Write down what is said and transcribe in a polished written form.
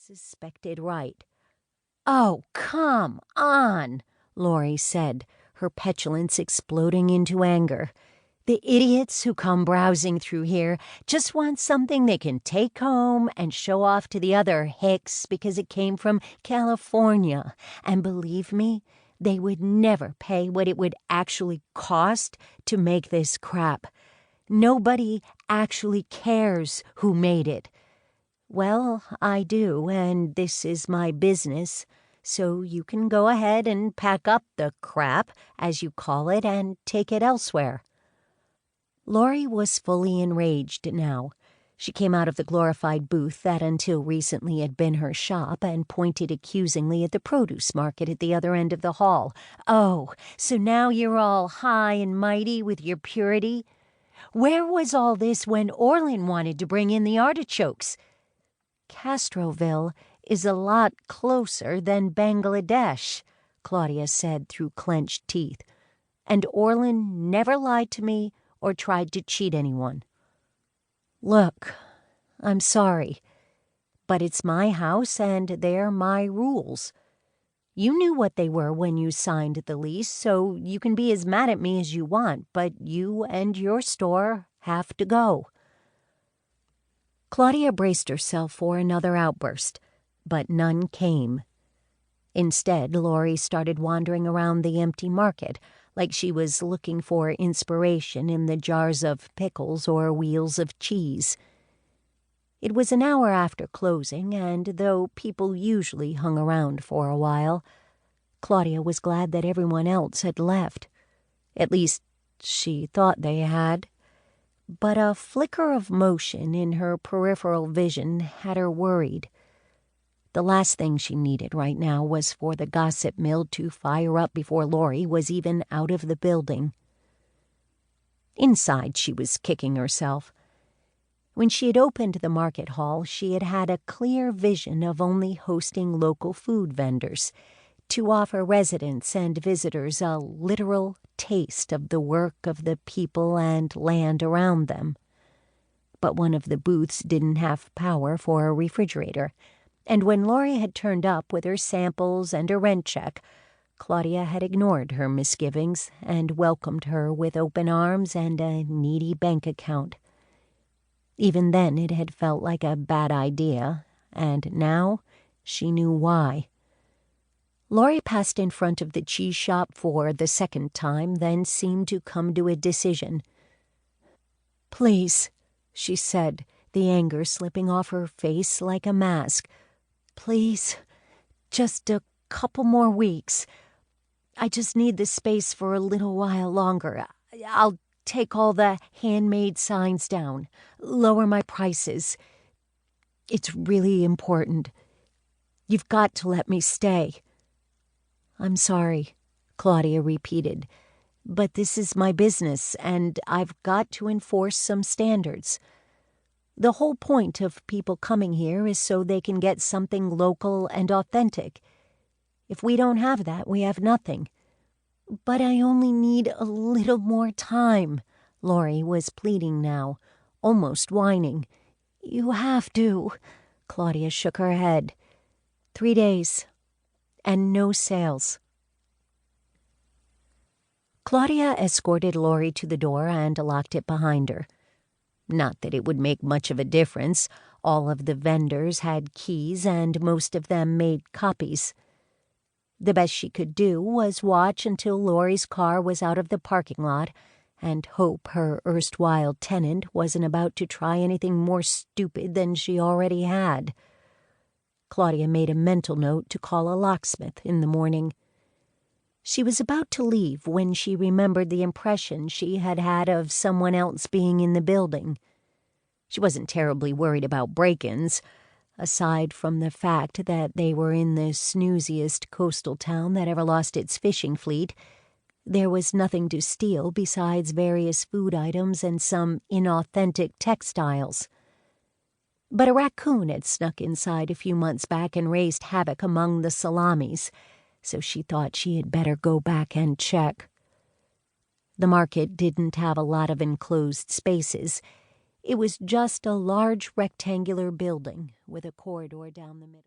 suspected right. "Oh, come on," Lori said, her petulance exploding into anger. "The idiots who come browsing through here just want something they can take home and show off to the other hicks because it came from California. And believe me, they would never pay what it would actually cost to make this crap. Nobody actually cares who made it. Well, I do, and this is my business, so you can go ahead and pack up the crap, as you call it, and take it elsewhere." Lori was fully enraged now. She came out of the glorified booth that until recently had been her shop and pointed accusingly at the produce market at the other end of the hall. "Oh, so now you're all high and mighty with your purity? Where was all this when Orlin wanted to bring in the artichokes? Castroville is a lot closer than Bangladesh," Claudia said through clenched teeth. "And Orlin never lied to me or tried to cheat anyone. Look, I'm sorry, but it's my house and they're my rules. You knew what they were when you signed the lease, so you can be as mad at me as you want, but you and your store have to go." Claudia braced herself for another outburst, but none came. Instead, Lori started wandering around the empty market like she was looking for inspiration in the jars of pickles or wheels of cheese. It was an hour after closing, and though people usually hung around for a while, Claudia was glad that everyone else had left. At least, she thought they had. But a flicker of motion in her peripheral vision had her worried. The last thing she needed right now was for the gossip mill to fire up before Lori was even out of the building. Inside, she was kicking herself. When she had opened the market hall, she had had a clear vision of only hosting local food vendors to offer residents and visitors a literal taste of the work of the people and land around them. But one of the booths didn't have power for a refrigerator, and when Lori had turned up with her samples and a rent check, Claudia had ignored her misgivings and welcomed her with open arms and a needy bank account. Even then it had felt like a bad idea, and now she knew why. Lori passed in front of the cheese shop for the second time, then seemed to come to a decision. "Please," she said, the anger slipping off her face like a mask. "Please, just a couple more weeks. I just need the space for a little while longer. I'll take all the handmade signs down, lower my prices. It's really important. You've got to let me stay." "I'm sorry," Claudia repeated, "but this is my business, and I've got to enforce some standards. The whole point of people coming here is so they can get something local and authentic. If we don't have that, we have nothing." "But I only need a little more time," Lori was pleading now, almost whining. "You have to." Claudia shook her head. 3 days. And no sales." Claudia escorted Lori to the door and locked it behind her. Not that it would make much of a difference. All of the vendors had keys, and most of them made copies. The best she could do was watch until Lori's car was out of the parking lot and hope her erstwhile tenant wasn't about to try anything more stupid than she already had. Claudia made a mental note to call a locksmith in the morning. She was about to leave when she remembered the impression she had had of someone else being in the building. She wasn't terribly worried about break-ins, aside from the fact that they were in the snooziest coastal town that ever lost its fishing fleet. There was nothing to steal besides various food items and some inauthentic textiles. But a raccoon had snuck inside a few months back and raised havoc among the salamis, so she thought she had better go back and check. The market didn't have a lot of enclosed spaces. It was just a large rectangular building with a corridor down the middle.